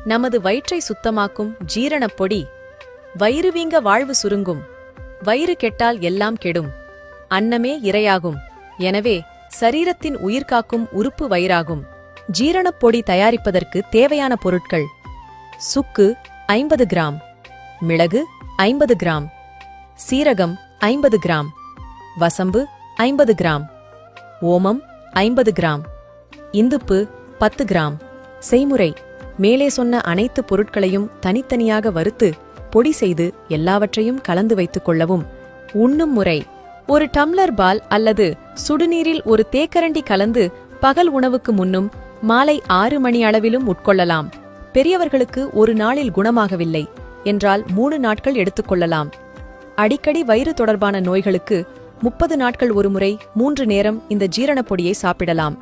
நமது வயிற்றை சுத்தமாக்கும் ஜீரணப் பொடி. வயிறு வீங்க வாழ்வு சுருங்கும். வயிறு கெட்டால் எல்லாம் கெடும். அன்னமே இரையாகும். எனவே சரீரத்தின் உயிர்காக்கும் உறுப்பு வயிறாகும். ஜீரணப் பொடி தயாரிப்பதற்கு தேவையான பொருட்கள்: சுக்கு 50 கிராம், மிளகு 50 கிராம், சீரகம் 50 கிராம், வசம்பு 50 கிராம், ஓமம் 50 கிராம், இந்துப்பு 10 கிராம். செய்முறை: மேலே சொன்ன அனைத்து பொருட்களையும் தனித்தனியாக வறுத்து பொடி செய்து எல்லாவற்றையும் கலந்து வைத்துக் கொள்ளவும். உண்ணும் முறை: ஒரு டம்ளர் பால் அல்லது சுடுநீரில் ஒரு தேக்கரண்டி கலந்து பகல் உணவுக்கு முன்னும் மாலை 6 மணி அளவிலும் உட்கொள்ளலாம். பெரியவர்களுக்கு ஒரு நாளில் குணமாகவில்லை என்றால் 3 நாட்கள் எடுத்துக்கொள்ளலாம். அடிக்கடி வயிறு தொடர்பான நோய்களுக்கு 30 நாட்கள் ஒருமுறை 3 நேரம் இந்த ஜீரணப் பொடியை சாப்பிடலாம்.